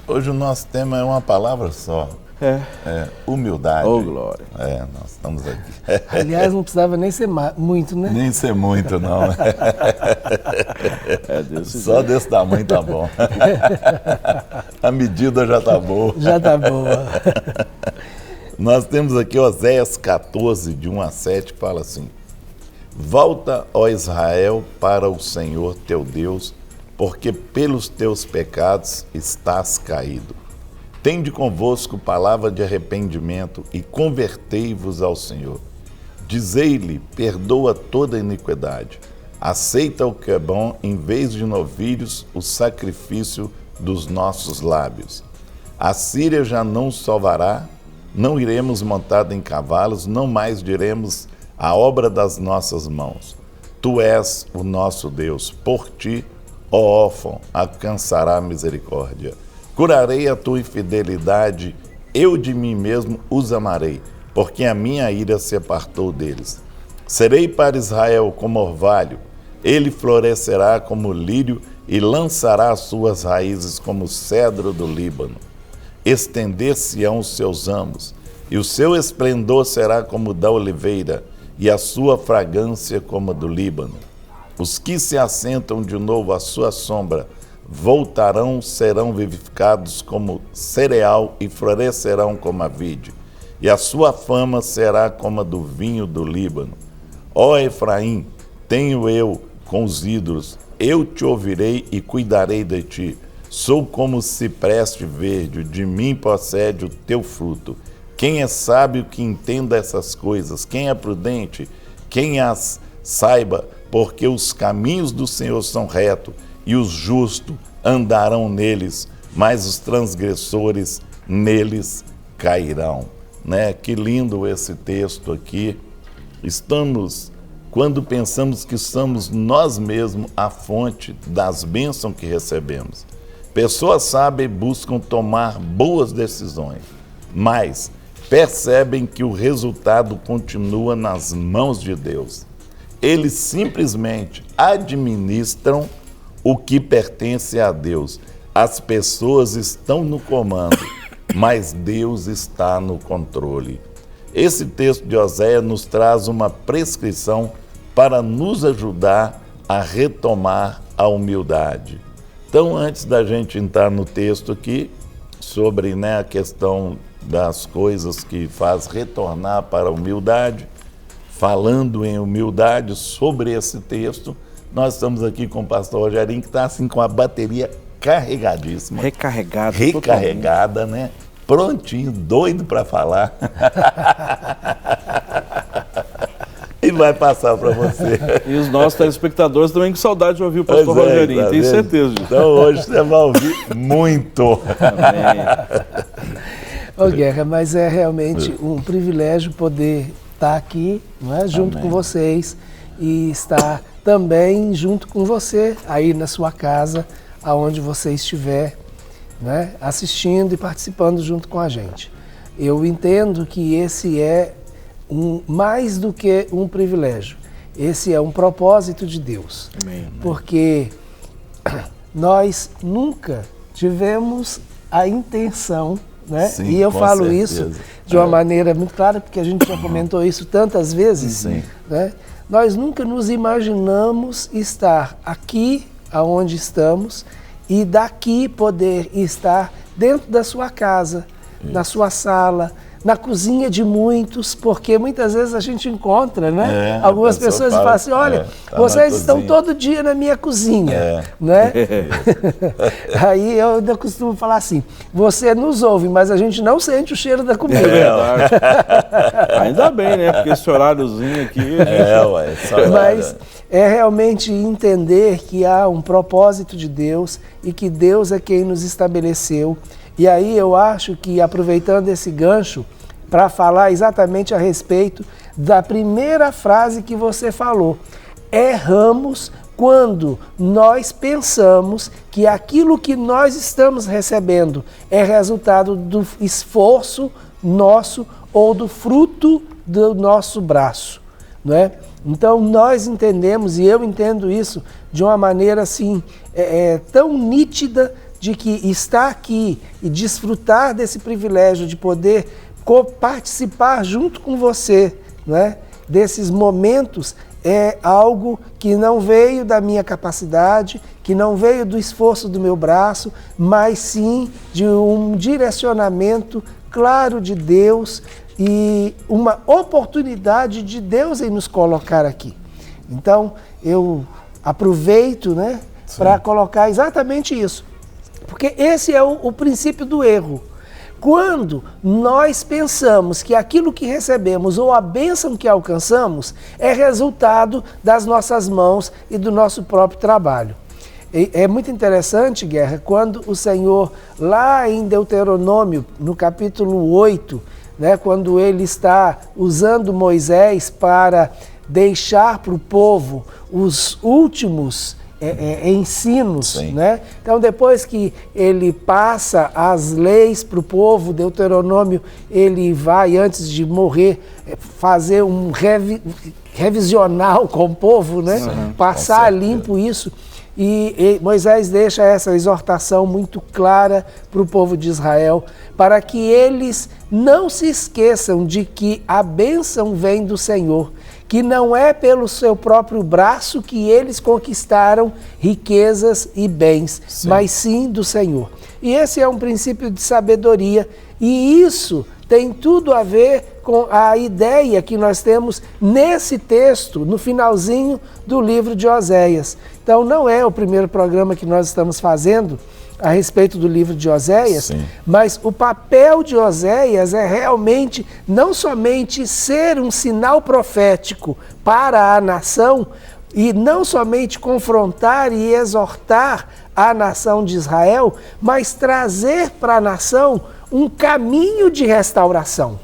Hoje o nosso tema é uma palavra só. Humildade. Oh, glória. Nós estamos aqui. Aliás, não precisava nem ser muito, né? Nem ser muito, não. Desse Só jeito. desse tamanho tá bom. A medida já tá boa. Já tá boa. Nós temos aqui Oséias 14, de 1 a 7, que fala assim: Volta, ó Israel, para o Senhor teu Deus, porque pelos teus pecados estás caído. Tende convosco palavra de arrependimento e convertei-vos ao Senhor. Dizei-lhe, perdoa toda iniquidade. Aceita o que é bom, em vez de novilhos, o sacrifício dos nossos lábios. A Síria já não salvará, não iremos montado em cavalos, não mais diremos a obra das nossas mãos. Tu és o nosso Deus, por ti, ó órfão, alcançará a misericórdia. Curarei a tua infidelidade, eu de mim mesmo os amarei, porque a minha ira se apartou deles. Serei para Israel como orvalho, ele florescerá como lírio e lançará as suas raízes como o cedro do Líbano. Estender-se-ão os seus ramos, e o seu esplendor será como o da oliveira, e a sua fragrância como a do Líbano. Os que se assentam de novo à sua sombra voltarão, serão vivificados como cereal e florescerão como a vide, e a sua fama será como a do vinho do Líbano. Ó Efraim, tenho eu com os ídolos, eu te ouvirei e cuidarei de ti. Sou como o cipreste verde, de mim procede o teu fruto. Quem é sábio que entenda essas coisas? Quem é prudente? Quem as saiba? Porque os caminhos do Senhor são retos, e os justos andarão neles, mas os transgressores neles cairão. Né? Que lindo esse texto aqui. Quando pensamos que somos nós mesmos a fonte das bênçãos que recebemos. Pessoas sábias buscam tomar boas decisões, mas percebem que o resultado continua nas mãos de Deus. Eles simplesmente administram o que pertence a Deus. As pessoas estão no comando, mas Deus está no controle. Esse texto de Oséias nos traz uma prescrição para nos ajudar a retomar a humildade. Então, antes da gente entrar no texto aqui, sobre a questão das coisas que faz retornar para a humildade, falando em humildade sobre esse texto, nós estamos aqui com o pastor Rogerinho, que está assim com a bateria carregadíssima. Recarregada, né? Prontinho, doido para falar. E vai passar para você. E os nossos telespectadores também com saudade de ouvir o pastor Rogerinho, tá tenho vendo? certeza disso. Então hoje você vai ouvir muito. Amém. Ô Guerra, mas é realmente um privilégio poder estar aqui, não é? Junto com vocês e estar também junto com você aí na sua casa, aonde você estiver, né? Assistindo e participando junto com a gente. Eu entendo que esse é mais do que um privilégio. Esse é um propósito de Deus. Amém. Porque nós nunca tivemos a intenção, né? Sim, E eu com falo certeza. isso de uma maneira muito clara, porque a gente já comentou isso tantas vezes, Sim. né? Nós nunca nos imaginamos estar aqui, aonde estamos, e daqui poder estar dentro da sua casa, na sua sala, na cozinha de muitos, porque muitas vezes a gente encontra, né? Algumas pessoas e falam assim, olha, vocês estão todo dia na minha cozinha, né? Aí eu ainda costumo falar assim, você nos ouve, mas a gente não sente o cheiro da comida. É verdade. Ainda bem, né? Porque esse horáriozinho aqui... Mas é realmente entender que há um propósito de Deus e que Deus é quem nos estabeleceu. E aí eu acho que, aproveitando esse gancho, para falar exatamente a respeito da primeira frase que você falou. Erramos quando nós pensamos que aquilo que nós estamos recebendo é resultado do esforço nosso ou do fruto do nosso braço, não é? Então nós entendemos, e eu entendo isso de uma maneira assim, tão nítida, de que estar aqui e desfrutar desse privilégio de poder participar junto com você, não é? Desses momentos, é algo que não veio da minha capacidade, que não veio do esforço do meu braço, mas sim de um direcionamento claro de Deus e uma oportunidade de Deus em nos colocar aqui. Então, eu aproveito, né, para colocar exatamente isso, porque esse é o princípio do erro. Quando nós pensamos que aquilo que recebemos ou a bênção que alcançamos é resultado das nossas mãos e do nosso próprio trabalho. É muito interessante, Guerra, quando o Senhor, lá em Deuteronômio, no capítulo 8, né, quando ele está usando Moisés para deixar para o povo os últimos ensinos, né? Então, depois que ele passa as leis para o povo, Deuteronômio, ele vai, antes de morrer, fazer um revisional com o povo, né? Passar limpo isso. E Moisés deixa essa exortação muito clara para o povo de Israel, para que eles não se esqueçam de que a bênção vem do Senhor, que não é pelo seu próprio braço que eles conquistaram riquezas e bens, mas sim do Senhor. E esse é um princípio de sabedoria, e isso tem tudo a ver com a ideia que nós temos nesse texto, no finalzinho do livro de Oséias. Então, não é o primeiro programa que nós estamos fazendo a respeito do livro de Oséias, mas o papel de Oséias é realmente não somente ser um sinal profético para a nação, e não somente confrontar e exortar a nação de Israel, mas trazer para a nação um caminho de restauração.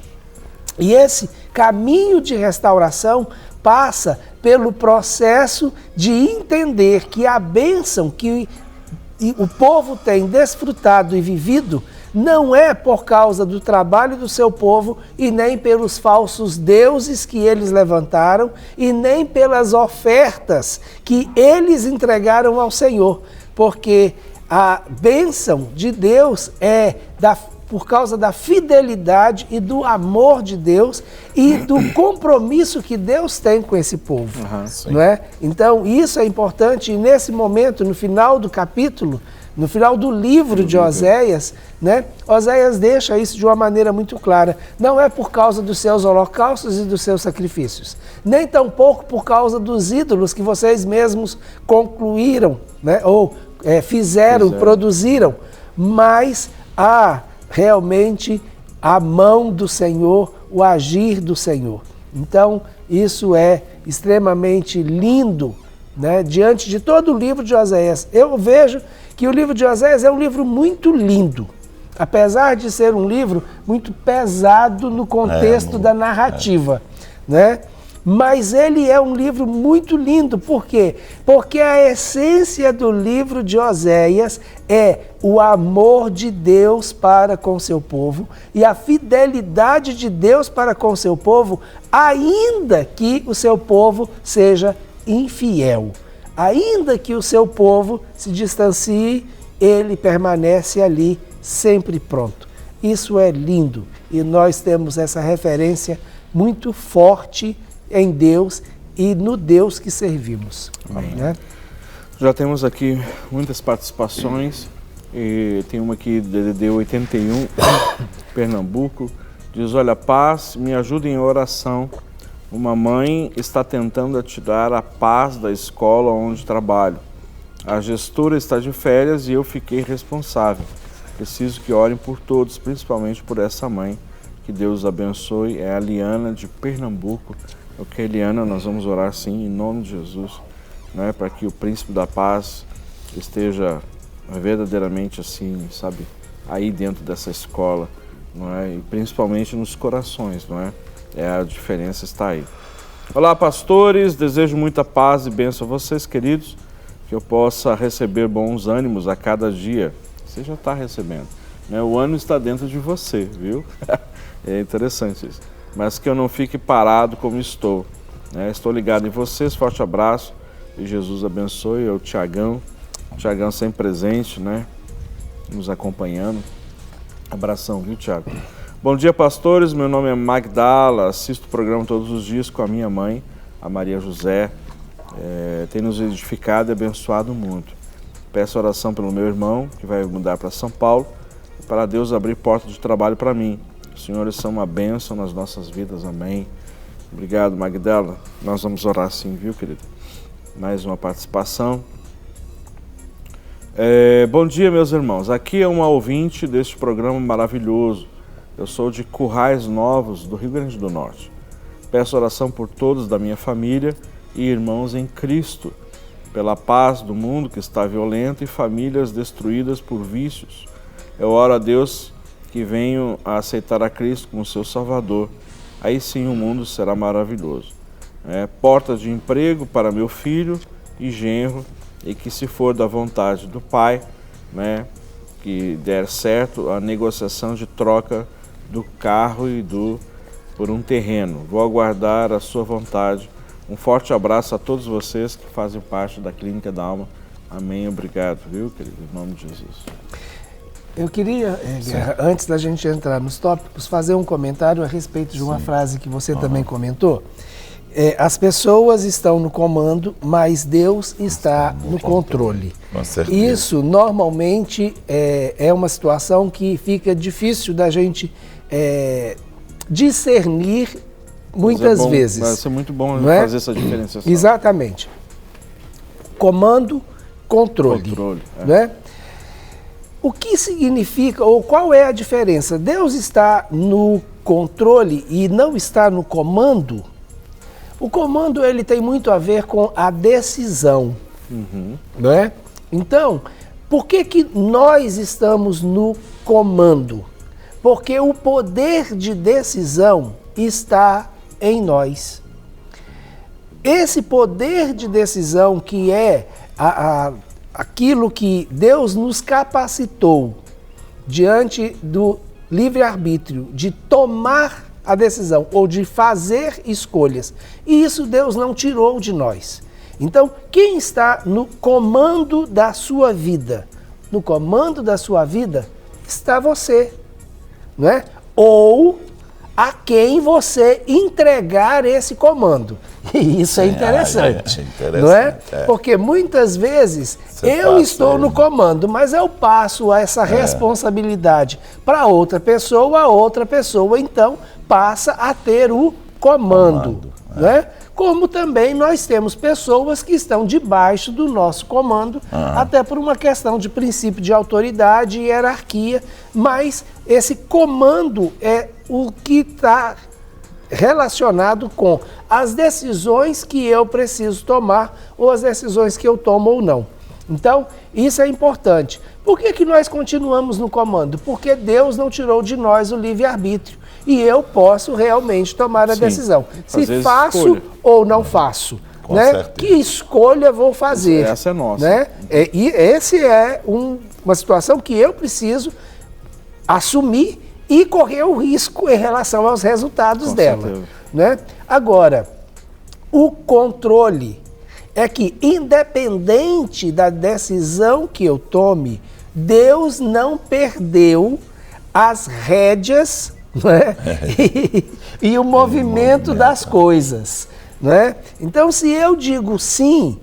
E esse caminho de restauração passa pelo processo de entender que a bênção que o povo tem desfrutado e vivido não é por causa do trabalho do seu povo e nem pelos falsos deuses que eles levantaram e nem pelas ofertas que eles entregaram ao Senhor, porque a bênção de Deus é por causa da fidelidade e do amor de Deus e do compromisso que Deus tem com esse povo, não é? Então, isso é importante, e nesse momento, no final do capítulo, no final do livro de Oséias, né, Oséias deixa isso de uma maneira muito clara. Não é por causa dos seus holocaustos e dos seus sacrifícios, nem tampouco por causa dos ídolos que vocês mesmos concluíram, né, ou produziram, mas realmente a mão do Senhor, o agir do Senhor. Então, isso é extremamente lindo, né? Diante de todo o livro de Oséias. Eu vejo que o livro de Oséias é um livro muito lindo, apesar de ser um livro muito pesado no contexto da narrativa, né? Mas ele é um livro muito lindo. Por quê? Porque a essência do livro de Oséias é o amor de Deus para com seu povo e a fidelidade de Deus para com seu povo, ainda que o seu povo seja infiel. Ainda que o seu povo se distancie, ele permanece ali sempre pronto. Isso é lindo e nós temos essa referência muito forte em Deus e no Deus que servimos. Amém. Né? Já temos aqui muitas participações, e tem uma aqui, DDD 81, Pernambuco, diz: olha, paz, me ajuda em oração. Uma mãe está tentando tirar a paz da escola onde trabalho. A gestora está de férias e eu fiquei responsável. Preciso que orem por todos, principalmente por essa mãe. Que Deus abençoe. É a Liana de Pernambuco. Ok, Liana, nós vamos orar sim, em nome de Jesus, né, para que o príncipe da paz esteja verdadeiramente assim, sabe, aí dentro dessa escola, não é? E principalmente nos corações, não é? A diferença está aí. Olá, pastores, desejo muita paz e bênção a vocês, queridos, que eu possa receber bons ânimos a cada dia. Você já está recebendo, né? O ânimo está dentro de você, viu? É interessante isso. Mas que eu não fique parado como estou, né? Estou ligado em vocês, forte abraço e Jesus abençoe. É o Tiagão sempre presente, né? nos acompanhando. Abração, viu, Tiago? Bom dia, pastores. Meu nome é Magdala. Assisto o programa todos os dias com a minha mãe, a Maria José. Tem nos edificado e abençoado muito. Peço oração pelo meu irmão, que vai mudar para São Paulo, para Deus abrir porta de trabalho para mim. Os senhores são uma bênção nas nossas vidas. Amém. Obrigado, Magdala. Nós vamos orar sim, viu, querido? Mais uma participação. Bom dia, meus irmãos. Aqui é uma ouvinte deste programa maravilhoso. Eu sou de Currais Novos, do Rio Grande do Norte. Peço oração por todos da minha família e irmãos em Cristo, pela paz do mundo que está violento e famílias destruídas por vícios. Eu oro a Deus que venham a aceitar a Cristo como seu Salvador. Aí sim o mundo será maravilhoso. Porta de emprego para meu filho e genro, e que, se for da vontade do Pai, que der certo a negociação de troca do carro por um terreno. Vou aguardar a sua vontade. Um forte abraço a todos vocês que fazem parte da Clínica da Alma. Amém. Obrigado, viu, querido? Em nome de Jesus. Eu queria, antes da gente entrar nos tópicos, fazer um comentário a respeito de uma frase que você também comentou. As pessoas estão no comando, mas Deus está no controle. Com certeza. Isso, normalmente, é uma situação que fica difícil da gente discernir muitas vezes. Vai ser muito bom fazer essa diferenciação. Exatamente. Comando, controle. O que significa, ou qual é a diferença? Deus está no controle e não está no comando? O comando, ele tem muito a ver com a decisão, não é? Então, por que nós estamos no comando? Porque o poder de decisão está em nós. Esse poder de decisão, que é aquilo que Deus nos capacitou diante do livre-arbítrio, de tomar a decisão ou de fazer escolhas. E isso Deus não tirou de nós. Então, quem está no comando da sua vida? No comando da sua vida está você, não é? Ou a quem você entregar esse comando. E isso é interessante, não é? Porque muitas vezes eu estou no comando, mas eu passo essa responsabilidade para outra pessoa, a outra pessoa então passa a ter o comando, né? Como também nós temos pessoas que estão debaixo do nosso comando, até por uma questão de princípio de autoridade e hierarquia, mas esse comando é o que está relacionado com as decisões que eu preciso tomar ou as decisões que eu tomo ou não. Então, isso é importante. Por que nós continuamos no comando? Porque Deus não tirou de nós o livre-arbítrio e eu posso realmente tomar a decisão. Se faço ou não faço. Né? Que escolha vou fazer? Essa é nossa. Né? E esse é uma situação que eu preciso assumir e correr o risco em relação aos resultados dela. Né? Agora, o controle é que, independente da decisão que eu tome, Deus não perdeu as rédeas, né? e o movimento das coisas. Né? Então, se eu digo sim,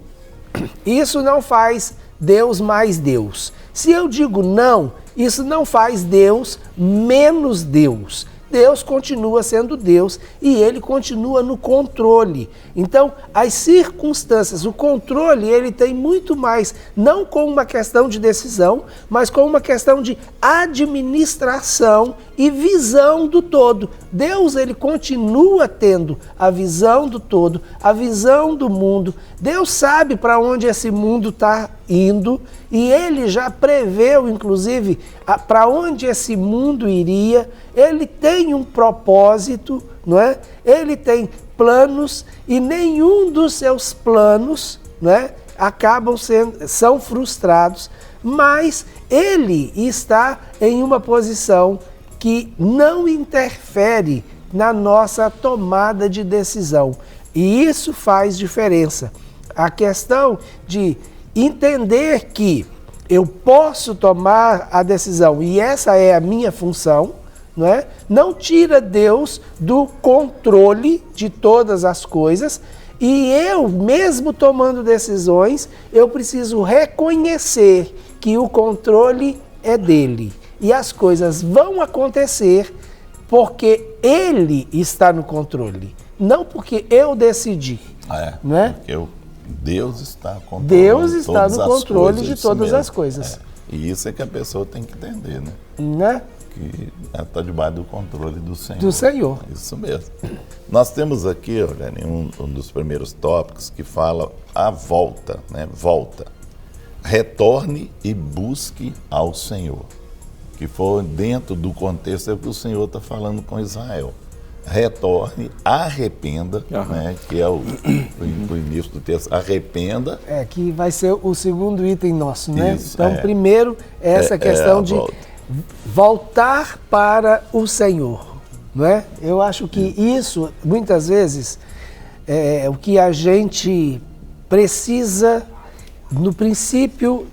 isso não faz Deus mais Deus. Se eu digo não, isso não faz Deus menos Deus. Deus continua sendo Deus e Ele continua no controle. Então, as circunstâncias, o controle, ele tem muito mais, não com uma questão de decisão, mas com uma questão de administração e visão do todo. Deus, ele continua tendo a visão do todo, a visão do mundo. Deus sabe para onde esse mundo está indo e Ele já preveu, inclusive, para onde esse mundo iria. Ele tem um propósito, não é? Ele tem planos e nenhum dos seus planos, não é, são frustrados, mas Ele está em uma posição que não interfere na nossa tomada de decisão. E isso faz diferença. A questão de entender que eu posso tomar a decisão e essa é a minha função, não é? Não tira Deus do controle de todas as coisas e eu, mesmo tomando decisões, eu preciso reconhecer que o controle é dele e as coisas vão acontecer porque ele está no controle, não porque eu decidi. Não é? Porque Deus está controlando Deus está no controle de todas as coisas. E isso é que a pessoa tem que entender, né? Né? Que ela está debaixo do controle do Senhor. Do Senhor. Isso mesmo. Nós temos aqui, Rogério, um dos primeiros tópicos que fala a volta, né? Volta. Retorne e busque ao Senhor. Que for dentro do contexto é o que o Senhor está falando com Israel. Retorne, arrependa, né, que é o início do texto, arrependa. Que vai ser o segundo item nosso, né? Isso, então, primeiro, essa questão de voltar para o Senhor, não é? Eu acho que isso, muitas vezes, é o que a gente precisa, no princípio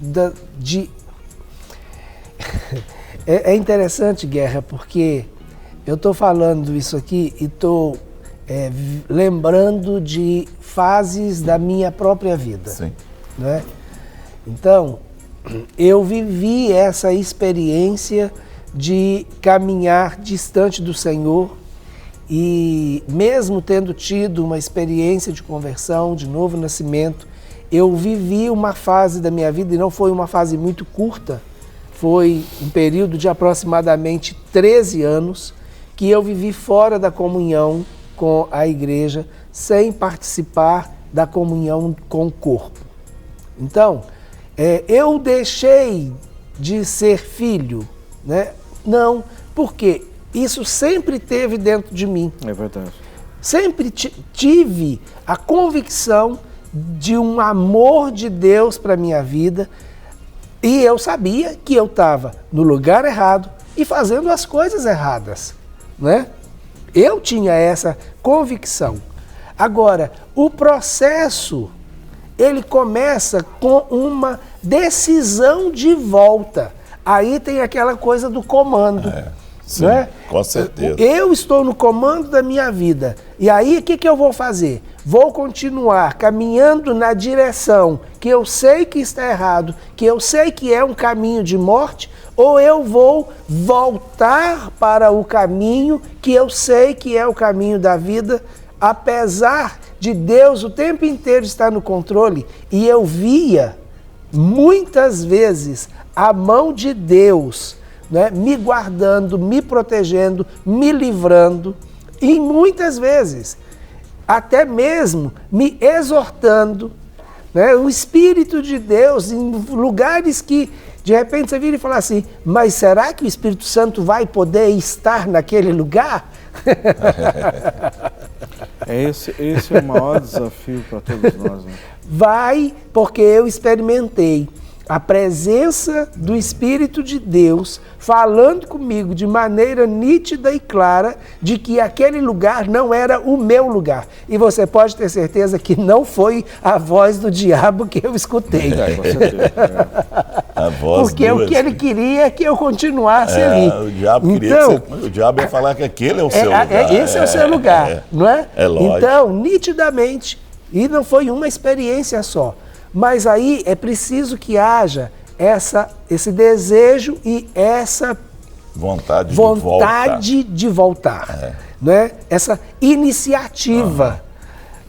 de... É interessante, Guerra, porque... eu estou falando isso aqui e estou lembrando de fases da minha própria vida. Sim. Né? Então, eu vivi essa experiência de caminhar distante do Senhor e mesmo tendo tido uma experiência de conversão, de novo nascimento, eu vivi uma fase da minha vida e não foi uma fase muito curta, foi um período de aproximadamente 13 anos, que eu vivi fora da comunhão com a igreja, sem participar da comunhão com o corpo. Então, eu deixei de ser filho, né? Não, porque isso sempre teve dentro de mim. É verdade. Sempre tive a convicção de um amor de Deus para a minha vida e eu sabia que eu estava no lugar errado e fazendo as coisas erradas. Né? Eu tinha essa convicção. Agora, o processo, ele começa com uma decisão de volta. Aí tem aquela coisa do comando. Sim, né? Com certeza. Eu estou no comando da minha vida. E aí, o que eu vou fazer? Vou continuar caminhando na direção que eu sei que está errado, que eu sei que é um caminho de morte, ou eu vou voltar para o caminho que eu sei que é o caminho da vida, apesar de Deus o tempo inteiro estar no controle. E eu via, muitas vezes, a mão de Deus, né, me guardando, me protegendo, me livrando, e muitas vezes, até mesmo me exortando, né, o Espírito de Deus em lugares que de repente você vira e fala assim, mas será que o Espírito Santo vai poder estar naquele lugar? Esse é o maior desafio para todos nós. Né? Vai, porque eu experimentei a presença do Espírito de Deus falando comigo de maneira nítida e clara de que aquele lugar não era o meu lugar. E você pode ter certeza que não foi a voz do diabo que eu escutei. Com certeza. A voz porque o que ele queria é que eu continuasse ali. O diabo queria o diabo ia falar que aquele é o seu lugar. Esse é o seu lugar, não é? É lógico. Então, nitidamente, e não foi uma experiência só, mas aí é preciso que haja esse desejo e essa vontade de voltar. Né? Essa iniciativa.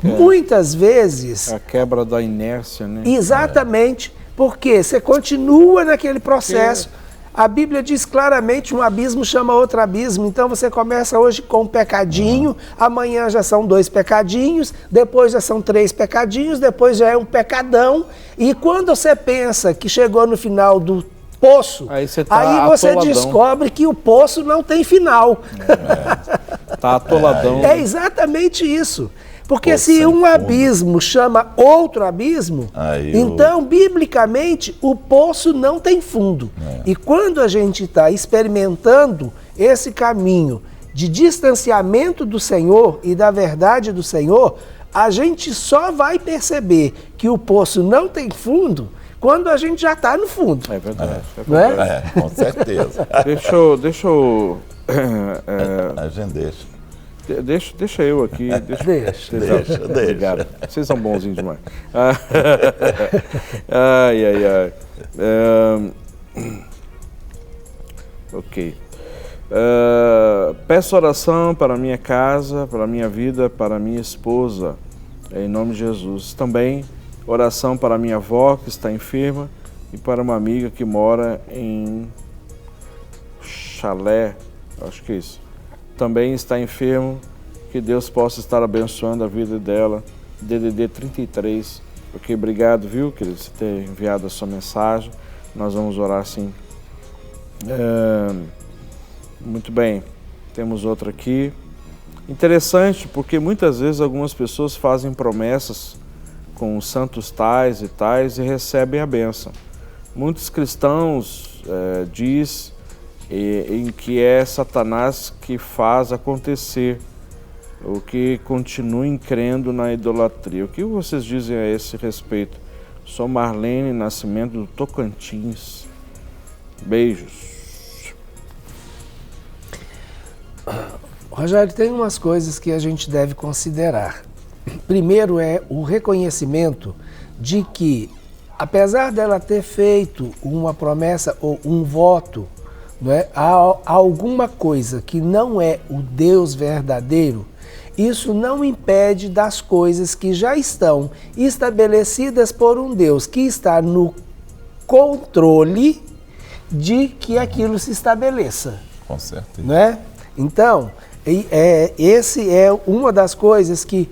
Muitas vezes... A quebra da inércia, né? Exatamente, porque você continua naquele processo. A Bíblia diz claramente, um abismo chama outro abismo. Então você começa hoje com um pecadinho, amanhã já são 2 pecadinhos, depois já são 3 pecadinhos, depois já é um pecadão. E quando você pensa que chegou no final do poço, aí você descobre que o poço não tem final. Tá atoladão. É exatamente isso. Porque se um abismo chama outro abismo, então, biblicamente, o poço não tem fundo. E quando a gente está experimentando esse caminho de distanciamento do Senhor e da verdade do Senhor, a gente só vai perceber que o poço não tem fundo quando a gente já está no fundo. É verdade. Não é? Com certeza. Deixa eu... A gente deixa. Deixa eu aqui. Deixa. Obrigado. Vocês são bonzinhos demais. Ai. Ok. Peço oração para a minha casa, para a minha vida, para a minha esposa, em nome de Jesus. Também oração para a minha avó, que está enferma, e para uma amiga que mora em Chalé, acho que é isso. Também está enfermo, que Deus possa estar abençoando a vida dela. DDD 33. Ok, obrigado, viu, querido, por ter enviado a sua mensagem. Nós vamos orar sim. Muito bem, temos outra aqui. Interessante, porque muitas vezes algumas pessoas fazem promessas com os santos tais e tais e recebem a bênção. Muitos cristãos diz em que é Satanás que faz acontecer, o que continuem crendo na idolatria. O que vocês dizem a esse respeito? Sou Marlene Nascimento do Tocantins. Beijos. Rogério, tem umas coisas que a gente deve considerar. Primeiro é o reconhecimento de que, apesar dela ter feito uma promessa ou um voto, não é, a alguma coisa que não é o Deus verdadeiro, isso não impede das coisas que já estão estabelecidas por um Deus que está no controle de que aquilo se estabeleça. Com certeza. Não é? Então, esse é uma das coisas que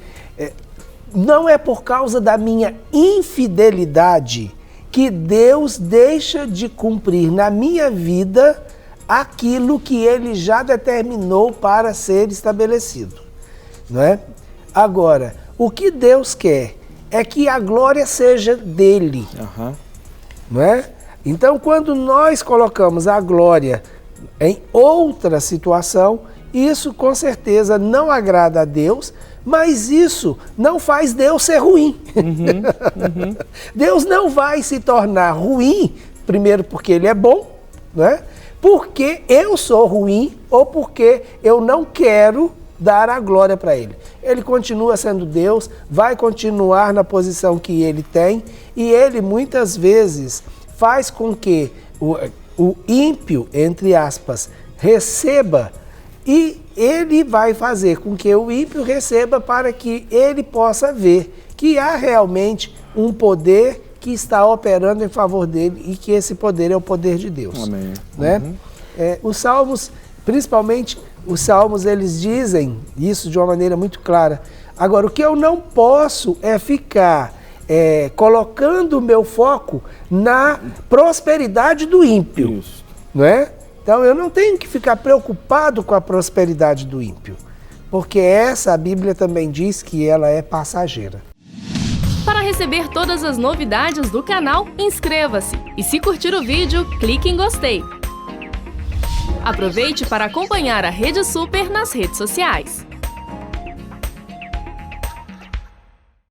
não é por causa da minha infidelidade que Deus deixa de cumprir na minha vida aquilo que Ele já determinou para ser estabelecido, não é? Agora, o que Deus quer é que a glória seja dele, não é? Então, quando nós colocamos a glória em outra situação, isso com certeza não agrada a Deus, mas isso não faz Deus ser ruim. Deus não vai se tornar ruim, primeiro porque Ele é bom, né? Porque eu sou ruim ou porque eu não quero dar a glória para Ele. Ele continua sendo Deus, vai continuar na posição que Ele tem, e Ele muitas vezes faz com que o ímpio, entre aspas, receba, e Ele vai fazer com que o ímpio receba para que ele possa ver que há realmente um poder que está operando em favor dele e que esse poder é o poder de Deus. Amém. Né? Os Salmos, principalmente os Salmos, eles dizem isso de uma maneira muito clara. Agora, o que eu não posso é ficar colocando o meu foco na prosperidade do ímpio. Isso. Não é? Então, eu não tenho que ficar preocupado com a prosperidade do ímpio, porque a Bíblia também diz que ela é passageira. Para receber todas as novidades do canal, inscreva-se e, se curtir o vídeo, clique em gostei. Aproveite para acompanhar a Rede Super nas redes sociais.